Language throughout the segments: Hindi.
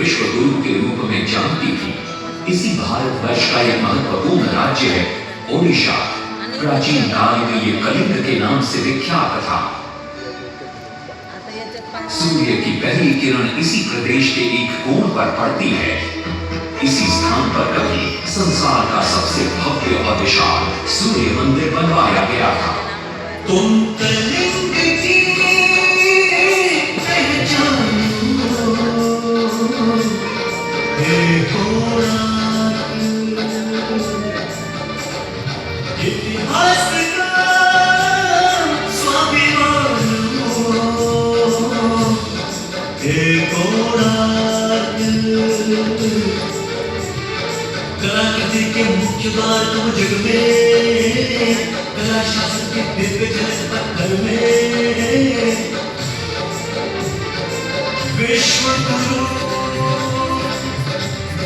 विश्व गुरु के रूप में जानती थी। इसी भारतवर्ष का एक महत्वपूर्ण राज्य है ओडिशा। प्राचीन काल में ये कलिंग के नाम से विख्यात था। सूर्य की पहली किरण इसी प्रदेश के एक कोण पर पड़ती है। इसी स्थान पर कभी संसार का सबसे भव्य और विशाल सूर्य मंदिर बनवाया गया था। तुम कलिंग की पहचान इतिहास का स्वाभिमान कलाकृति के मुख्य द्वार तुम जग में, कला शासन के दिव्य जलस पत्थर में विश्व गुरु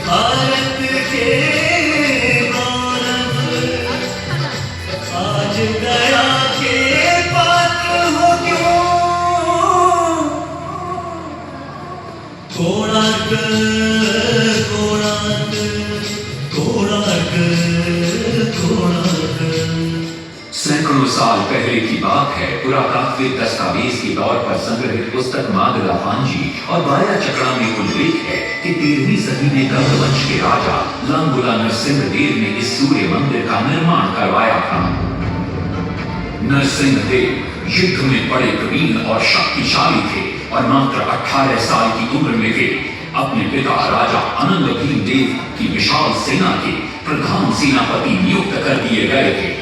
भारत के गौरव आज दया के पात्र हो क्यों। कोणार्क कोणार्क कोणार्क कोणार्क। सैकड़ों साल पहले की बात है। पुरातात्विक दस्तावेज के तौर पर संग्रहित पुस्तक मादलापांजी और बाया चकड़ा में उल्लेख है कि 13वीं सदी में गंग वंश के राजा लांगुला नरसिंहदेव ने इस सूर्य मंदिर का निर्माण करवाया था। नरसिंहदेव युद्ध में बड़े प्रवीण और शक्तिशाली थे और मात्र 18 साल की उम्र में वे अपने पिता राजा अनंग भीम देव की विशाल सेना के प्रधान सेनापति नियुक्त कर दिए गए थे।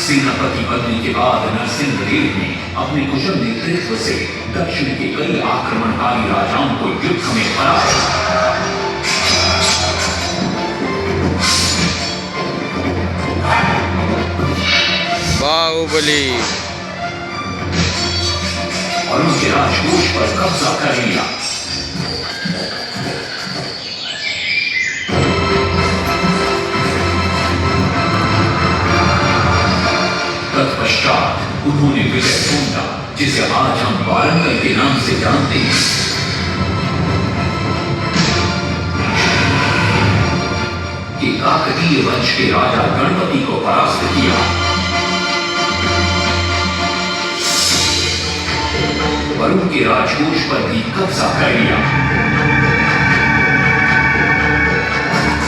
सेनापति बनने के बाद नरसिंहदेव ने अपने कुशल नेतृत्व से दक्षिण के कई आक्रमणकारी राजाओं को युद्ध में हराया। बाहुबली और उनके राजकोष पर कब्जा कर लिया। तत्पश्चात उन्होंने विजय ढूंढा जिसे आज हम वारंगल के नाम से जानते हैं। कि काकतीय वंश के राजा गणपति को परास्त किया। और उनके राजकोष पर भी कब्जा कर लिया।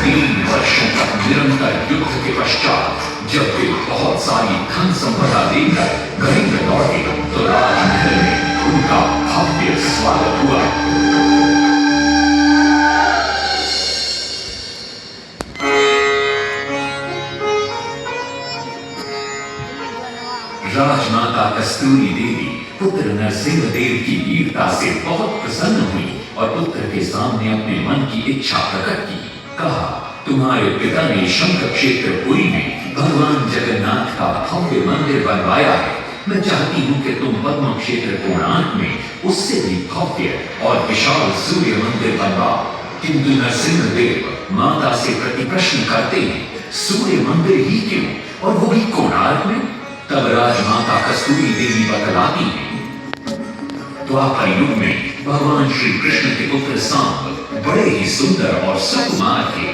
3 वर्षों तक निरंतर युद्ध के पश्चात जब वे बहुत सारी धन संपदा लेकर कलिंग लौटे तो राजमहल में उनका भव्य स्वागत हुआ। राजमाता कस्तूरी देवी पुत्र नरसिंहदेव की वीरता से बहुत प्रसन्न हुई और पुत्र के सामने अपने मन की इच्छा प्रकट की। कहा, तुम्हारे पिता ने शंख क्षेत्र पुरी में भगवान जगन्नाथ का भव्य मंदिर बनवाया है। मैं चाहती हूँ कि तुम पद्म क्षेत्र कोणार्क में उससे भी भव्य और विशाल सूर्य मंदिर बनवाओ। किंतु नरसिंहदेव माता से प्रति प्रश्न करते हैं, सूर्य मंदिर ही क्यों और वो भी कोणार्क में? तब राजमाता कस्तूरी देवी बतलाती है, द्वापर युग में भगवान श्री कृष्ण के पुत्र सांब बड़े ही सुंदर और सुकुमार थे।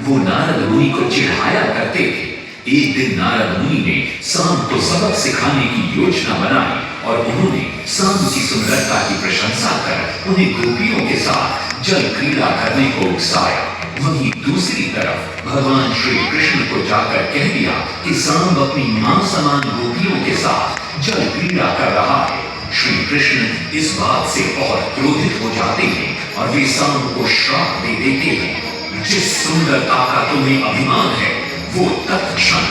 वो नारद मुनि को चिढ़ाया करते थे। एक दिन नारद मुनि ने सांब को सबक सिखाने की योजना बनाई और उन्होंने सांब की सुंदरता की प्रशंसा कर उन्हें गोपियों के साथ जल क्रीड़ा करने को उकसाया। वहीं दूसरी तरफ भगवान श्री कृष्ण को जाकर कह दिया कि सांब अपनी मां समान गोपियों के साथ जल क्रीड़ा कर रहा है। श्री कृष्ण इस बात से बहुत क्रोधित हो जाते हैं और वे सांब को श्राप दे देते हैं, जिस सुंदरता का तुम्हें अभिमान है वो तत्क्षण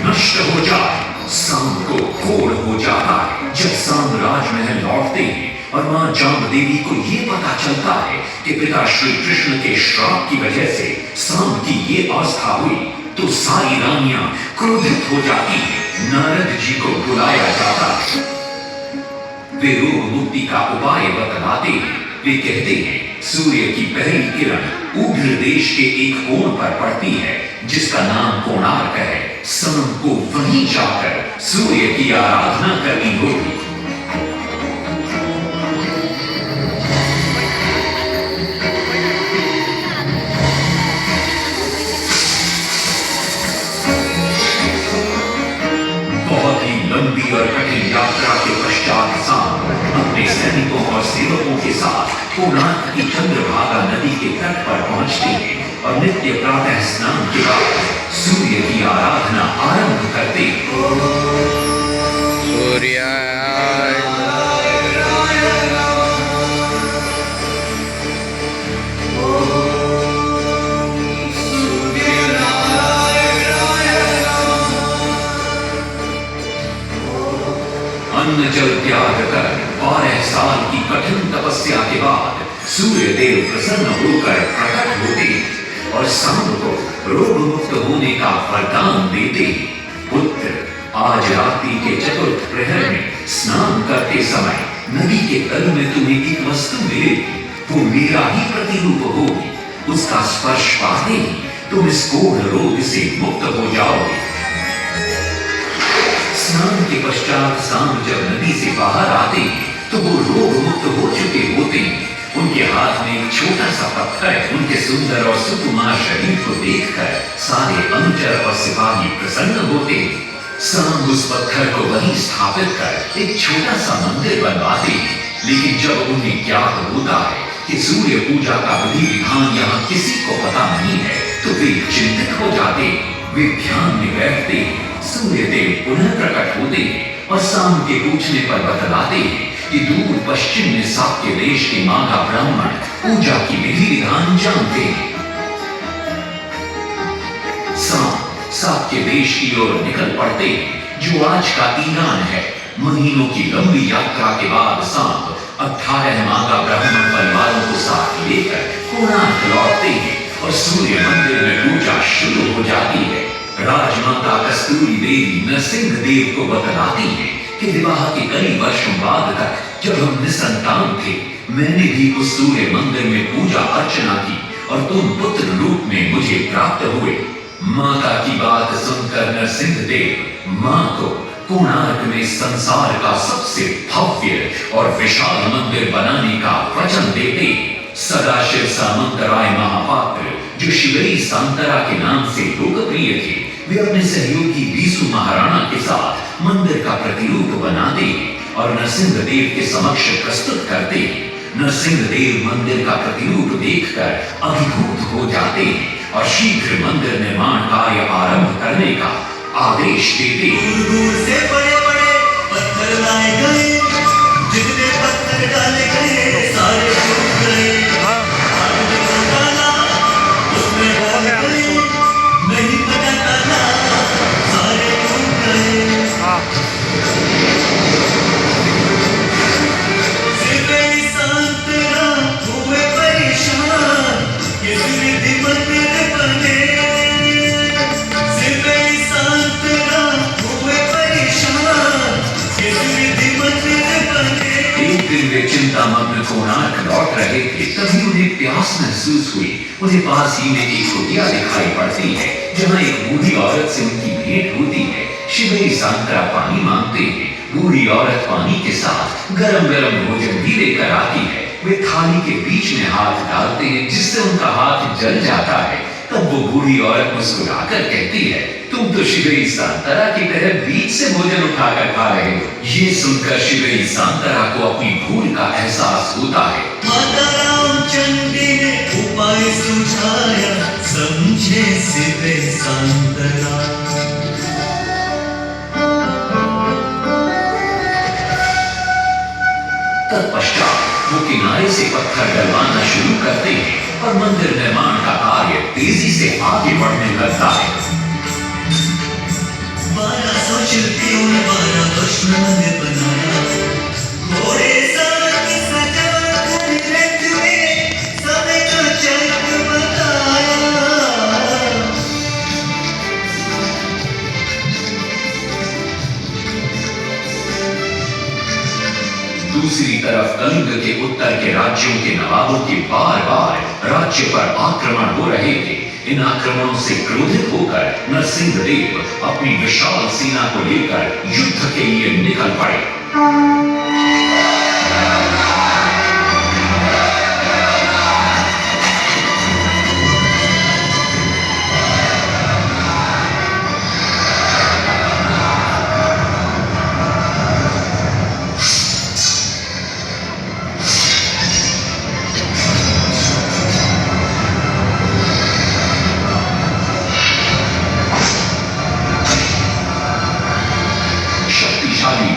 नष्ट हो जाए। सांब को घोर हो जाता है। जब सांब राजमहल लौटते हैं और मां जामदेवी को ये पता चलता है कि पिता श्री कृष्ण के श्राप की वजह से सांब की ये अवस्था हुई तो सारी रानियां क्रोधित हो जाती हैं। नारद जी को बुलाया जाता है। वे रोग मुक्ति का उपाय बतलाते हैं। वे कहते हैं सूर्य की पहली किरण ऊर्ध्व देश के एक कोण पर पड़ती है जिसका नाम कोणार्क है। शाम को वहीं जाकर सूर्य की आराधना करनी होगी। बहुत ही लंबी और कठिन यात्रा के पश्चात शाम अपने सैनिकों और सेवकों के साथ कोणार्क की चंद्रभागा नदी के तट पर पहुंचते हैं और नित्य प्रातः स्नान के बाद सूर्य की आराधना आरंभ करते हैं। सूर्याय अन्न जल त्याग कर 12 साल की कठिन तपस्या के बाद सूर्य देव प्रसन्न होकर प्रकट होते हैं और शाम को रोग मुक्त होने का वरदान देते हैं। पुत्र, आज रात्रि के चतुर्थ प्रहर में स्नान करते समय नदी के तल में तुम्हें एक वस्तु मिलेगी। वो मेरा ही प्रतिरूप होगी। उसका स्पर्श पाते ही तुम इस कोढ़ रोग से मुक्त हो जाओगे। स्नान के पश्चात शाम जब नदी से बाहर आते हैं तो वो रोग मुक्त हो चुके होते हैं। उनके हाथ में एक छोटा सा पत्थर है। उनके सुंदर और सुकुमार शरीर को देखकर सारे अनुचर और सिपाही प्रसन्न होते हैं। शाम उस पत्थर को वहीं स्थापित कर एक छोटा सा मंदिर बनवाते हैं। लेकिन जब उन्हें ज्ञात होता है कि सूर्य पूजा का विधि विधान यहाँ किसी को पता नहीं है तो वे चिंतित हो जाते हैं। वे ध्यान में बैठते हैं। सूर्य देव पुनः प्रकट होते हैं और शाम के पूछने पर बतलाते हैं कि दूर पश्चिम में साक्य देश के मागा ब्राह्मण पूजा की विधि विधान जानते हैं। शाम साक्य देश की ओर निकल पड़ते हैं जो आज का ईरान है। महीनों की लंबी यात्रा के बाद शाम 18 मागा ब्राह्मण परिवारों को साथ लेकर कोणार्क लौटते हैं और सूर्य मंदिर में पूजा शुरू हो जाती है। राजमाता कस्तूरी देवी नरसिंह देव को बतलाती है कि विवाह के कई वर्षों बाद तक जब हम निसंतान थे मैंने भी उस सूर्य मंदिर में पूजा अर्चना की और तुम पुत्र रूप में मुझे प्राप्त हुए। माता की बात सुनकर नरसिंह देव मां को कोणार्क में संसार का सबसे भव्य और विशाल मंदिर बनाने का वचन देते। सदाशिव सामंतराय महापात्र जो शिवई सांतरा के नाम से लोकप्रिय थे, वे अपने सहयोगी बीसू महाराणा के साथ मंदिर का प्रतिरूप बनाते हैं और नरसिंह देव के समक्ष प्रस्तुत करते हैं। नरसिंह देव मंदिर का प्रतिरूप देखकर अभिभूत हो जाते हैं और शीघ्र मंदिर निर्माण कार्य आरंभ करने का आदेश देते हैं। दूर दूर से बड़े बड़े पत्थर लाए गए। जितने पत्थर डाले गए सारे टूट गए। आदमी को डाला उसमें डाल गए। नहीं पता डाला सारे टूट गए। सिर्फ सांतरा हुए परेशान किस विधि मंदिर बने। सिर्फ सांतरा हुए परेशान किस विधि मंदिर बने। एक दिन वे चिंतामग्न कोणार्क लौट रहे थे तभी उन्हें प्यास महसूस हुई। उन्हें पास ही में एक कुटिया दिखाई पड़ती है जहाँ एक बूढ़ी औरत से उनकी भेंट होती है। शिवई सांतरा पानी मांगते हैं। बूढ़ी औरत पानी के साथ गरम गरम भोजन भी लेकर आती है। वे थाली के बीच में हाथ डालते हैं जिससे उनका हाथ जल जाता है। तब वो बूढ़ी औरत मुस्कुराकर कहती है, तुम तो शिवई सांतरा की तरह बीच से भोजन उठाकर खा रहे हो। ये सुनकर शिवई सांतरा को अपनी भूल का एहसास होता है। माता रामचंद्र ने उपाय सुझाया समझे सिवे सांतरा। तत्पश्चात वो किनारे से पत्थर डलवाना शुरू करते हैं और मंदिर निर्माण का कार्य तेजी से आगे बढ़ने लगता है। 1200 शिल्पियों ने 12 वर्ष में मंदिर बनाया। घोड़े साथ सजा कर रथ में समय का चक्र बताया। दूसरी तरफ कलिंग के उत्तर के राज्यों के नवाबों के बार बार राज्य पर आक्रमण हो रहे थे। इन आक्रमणों से क्रोधित होकर नरसिंहदेव अपनी विशाल सेना को लेकर युद्ध के लिए निकल पड़े।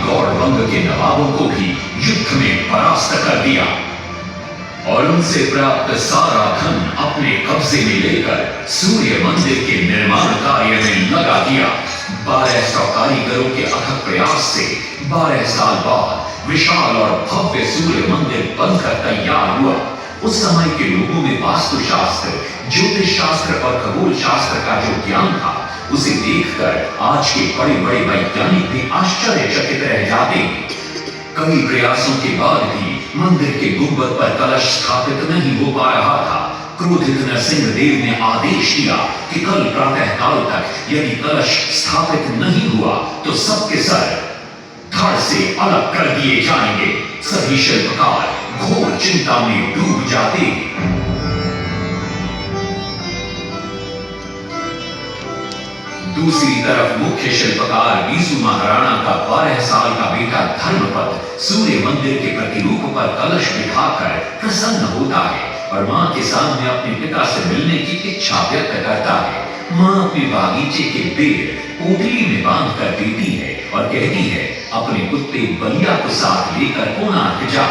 गौड़बंग के नवाबों को भी युद्ध में परास्त कर दिया और उनसे प्राप्त सारा धन अपने कब्जे में लेकर सूर्य मंदिर के निर्माण कार्य में लगा दिया। 1200 कारीगरों के अथक प्रयास से 12 साल बाद विशाल और भव्य सूर्य मंदिर बनकर तैयार हुआ। उस समय के लोगों में वास्तुशास्त्र, ज्योतिष शास्त्र और खगोल शास्त्र का जो ज्ञान था, उसे देखकर आज के बड़े बड़े वैज्ञानिक भी आश्चर्यचकित रह जाते हैं। कई प्रयासों के बाद भी मंदिर के गुंबद पर कलश स्थापित नहीं हो पा रहा था। क्रोधित नरसिंहदेव ने आदेश दिया कि कल प्रातः काल तक यदि कलश स्थापित नहीं हुआ तो सबके सर धड़ से अलग कर दिए जाएंगे। सभी शिल्पकार घोर चिंता में डूब जाते। दूसरी तरफ मुख्य शिल्पकार बीसू महाराणा का 12 साल का बेटा धर्मपद सूर्य मंदिर के प्रतिरूप पर कलश बिठाकर प्रसन्न होता है और मां के सामने अपने पिता से मिलने की इच्छा व्यक्त करता है। मां अपने बागीचे के बेर पोटली में बांध कर देती है और कहती है, अपने कुत्ते बलिया को साथ लेकर कोणार्क जा।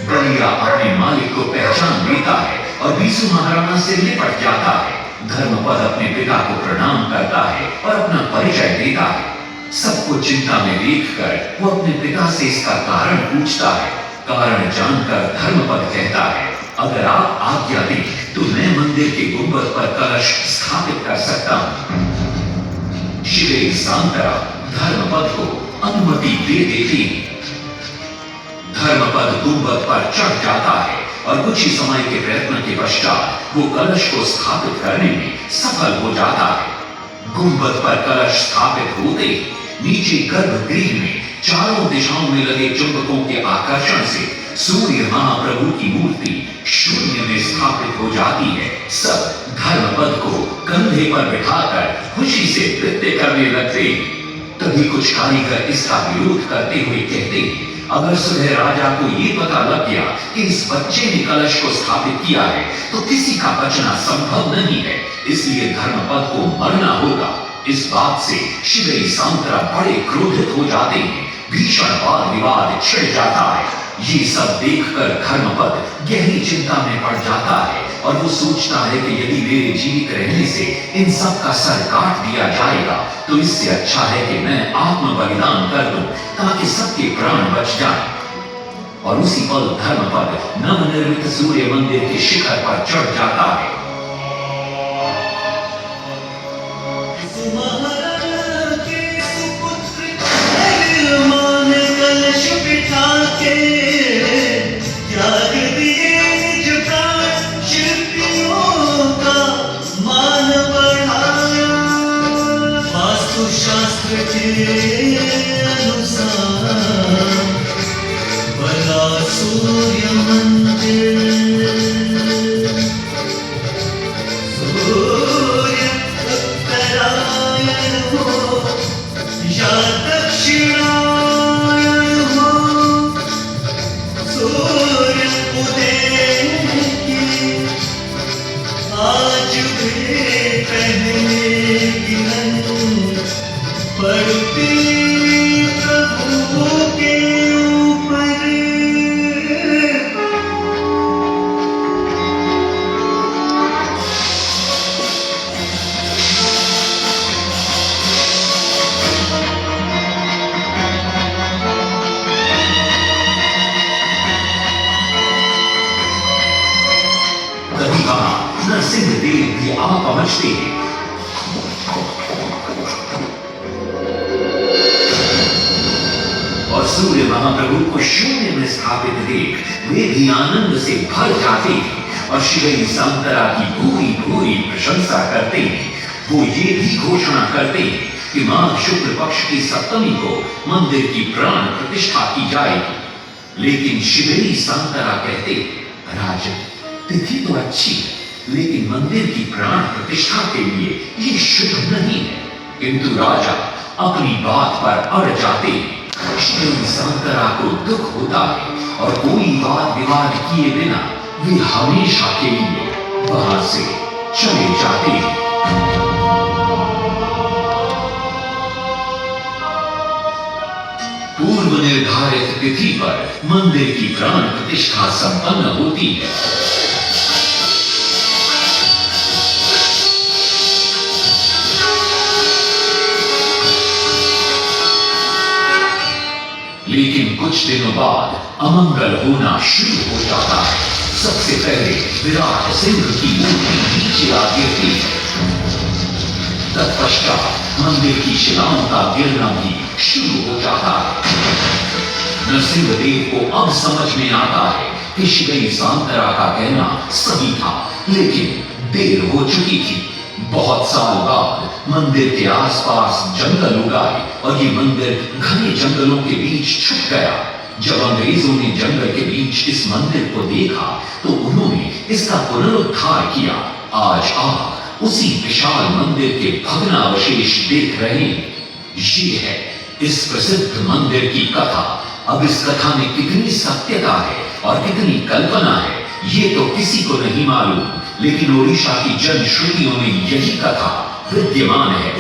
बलिया अपने मालिक को पहचान लेता है और बीसू महाराणा से लिपट जाता है। धर्मपद अपने पिता को प्रणाम करता है और अपना परिचय देता है। सबको चिंता में देखकर वो अपने पिता से इसका कारण पूछता है। कारण जानकर धर्मपद कहता है, अगर आप आज्ञा दें तो मैं मंदिर के गुंबद पर कलश स्थापित कर सकता हूं। शिवे सांतरा धर्मपद को अनुमति दे देती। धर्मपद गुंबद पर चढ़ जाता है और कुछ ही समय के प्रयत्न के पश्चात वो कलश को स्थापित करने में सफल हो जाता है। गुंबद पर कलश स्थापित होते ही नीचे गर्भगृह में चारों दिशाओं में लगे चुंबकों के आकर्षण से सूर्य महाप्रभु की मूर्ति शून्य में स्थापित हो जाती है। सब धर्मपद को कंधे पर बिठाकर खुशी से नृत्य करने लगते। तभी कुछ कारीगर इसका विरोध करते हुए कहते हैं, अगर सुबह राजा को ये पता लग गया कि इस बच्चे ने कलश को स्थापित किया है तो किसी का बचना संभव नहीं है, इसलिए धर्मपद को मरना होगा। इस बात से शिवे सांतरा बड़े क्रोधित हो जाते हैं। भीषण वाद विवाद छिड़ जाता है। ये सब देखकर धर्मपद गहरी चिंता में पड़ जाता है और वो सोचता है कि यदि मेरे जीवित रहने से इन सब का सर काट दिया जाएगा तो इससे अच्छा है कि मैं आत्म बलिदान कर दूं ताकि सबके प्राण बच जाएं। और उसी पल धर्मपद नवनिर्मित सूर्य मंदिर के शिखर पर चढ़ जाता है। शास्त्र के अनुसार बना सूर्य मंदिर। सूर्य उत्तरायण हो या दक्षिणायन हो, सूर्य उदय की आज भी पहले गिरन पड़ती प्रभु के ऊपर। कभी कहा नरसिंहदेव भी आ पहुंचते हैं। सूर्य महाप्रभु को शून्य में स्थापित देख वे भी आनंद से भर जाते हैं और शिवई सांतरा की पूरी पूरी प्रशंसा करते हैं। वो ये भी घोषणा करते हैं कि माघ शुक्ल पक्ष की सप्तमी को मंदिर की प्राण प्रतिष्ठा की जाएगी। लेकिन शिवई सांतरा कहते, राजन तिथि तो अच्छी है, लेकिन मंदिर की प्राण प्रतिष्ठा के लिए ये शुभ नहीं है। किंतु राजा अपनी बात पर अड़ जाते हैं। शिवई सांतरा को दुख होता है और कोई वाद विवाद किए बिना वे हमेशा के लिए वहां से चले जाते हैं। पूर्व निर्धारित तिथि पर मंदिर की प्राण प्रतिष्ठा संपन्न होती है। लेकिन कुछ दिनों बाद अमंगल होना शुरू हो जाता है। सबसे पहले विराट सिंह की मूर्ति नीचे आ गिरती है। तत्पश्चात मंदिर की शिलाओं का गिरना भी शुरू हो जाता है। नरसिंहदेव को अब समझ में आता है कि शिवई सांतरा का कहना सही था, लेकिन देर हो चुकी थी। बहुत साल बाद मंदिर के आसपास जंगल उगाए और ये मंदिर घने जंगलों के बीच छुप गया। जब अंग्रेजों ने जंगल के बीच इस मंदिर को देखा तो उन्होंने इसका पुनरुद्धार किया। आज आप उसी विशाल मंदिर के भग्नावशेष देख रहे हैं। ये है इस प्रसिद्ध मंदिर की कथा। अब इस कथा में कितनी सत्यता है और कितनी कल्पना है ये तो किसी को नहीं मालूम, लेकिन ओडिशा की जनश्रुतियों में यही कथा विद्यमान है।